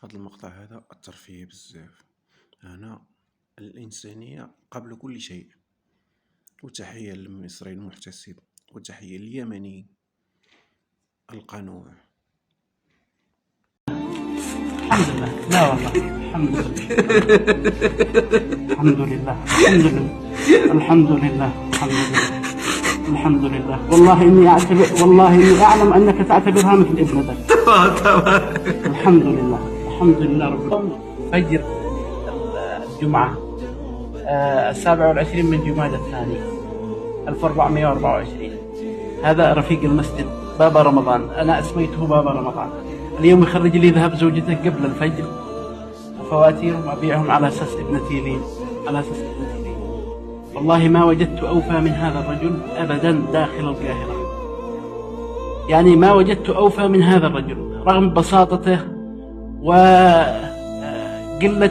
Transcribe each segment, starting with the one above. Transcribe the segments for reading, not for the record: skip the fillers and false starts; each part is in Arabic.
في هذا المقطع هذا أثر فيا بزاف. أنا الإنسانية قبل كل شيء. وتحية للمصري المحتسب، وتحية لليمني القنوع. الحمد لله. لا والله الحمد لله. الحمد لله. الحمد لله. الحمد لله. الحمد لله. والله إني أعلم أنك تعتبرها مثل ابنتك. الحمد لله. الحمد لله رب العالمين. فجر الجمعة 27 من جمادى الثاني 1424. هذا رفيق المسجد بابا رمضان، أنا أسميته بابا رمضان. اليوم يخرج لي ذهب زوجته قبل الفجر وفواتيرهم أبيعهم على أساس ابنتي لي. والله ما وجدت أوفى من هذا الرجل أبدا داخل القاهرة. يعني ما وجدت أوفى من هذا الرجل رغم بساطته وقلة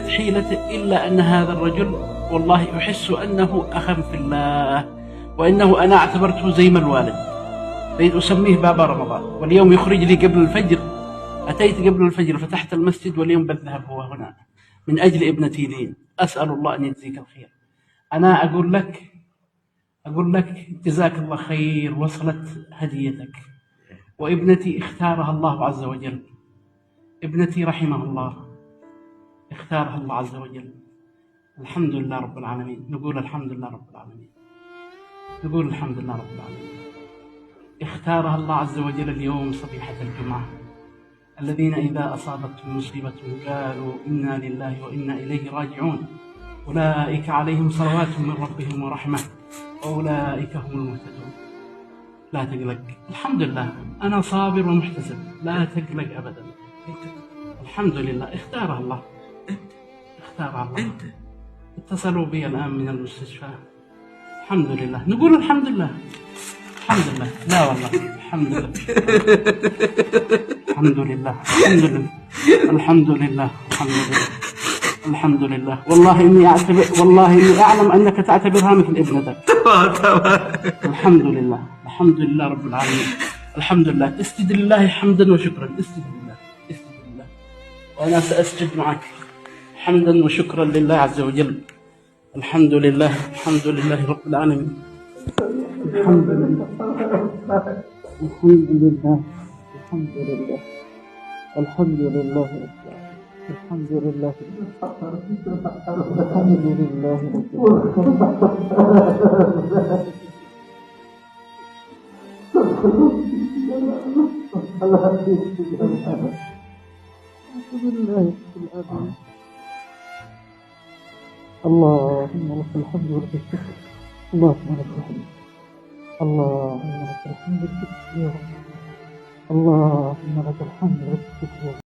حيلته، إلا أن هذا الرجل والله أحس أنه أخا في الله، وإنه أنا اعتبرته زي ما الوالد، بقيت أسميه بابا رمضان. واليوم يخرج لي قبل الفجر، أتيت قبل الفجر فتحت المسجد واليوم بذهب هو هنا من أجل ابنتي لين. أسأل الله أن يجزيك الخير. أنا أقول لك جزاك الله خير، وصلت هديتك. وابنتي اختارها الله عز وجل، ابنتي رحمه الله اختارها الله عز وجل. الحمد لله رب العالمين. نقول الحمد لله رب العالمين. نقول الحمد لله رب العالمين. اختارها الله عز وجل اليوم صبيحة الجمعة. الذين إذا أصابتهم مصيبة قالوا إنا لله وإنا إليه راجعون، أولئك عليهم صلوات من ربهم ورحمة وأولئك هم المهتدون. لا تقلق، الحمد لله أنا صابر ومحتسب، لا تقلق أبدا. الحمد لله اختارها الله. اتصلوا بي الآن من المستشفى. الحمد لله. نقول الحمد لله. الحمد لله. لا والله الحمد لله. الحمد لله. الحمد لله. الحمد لله. والله إني أعلم أنك تعتبرها مثل ابنتك. الحمد لله. الحمد لله رب العالمين. الحمد لله. اسجد لله حمدا وشكرا. اسجد لله. وأنا سأسجد معك حمدا وشكرا لله عز وجل. الحمد لله. الحمد لله رب العالمين. الحمد لله. الحمد لله. الحمد لله. الحمد لله. الحمد لله. الحمد لله. اللهم لك الحمد ولك الشكر. اللهم لك الحمد. اللهم لك الحمد والشكر يا رب. اللهم لك الحمد والشكر.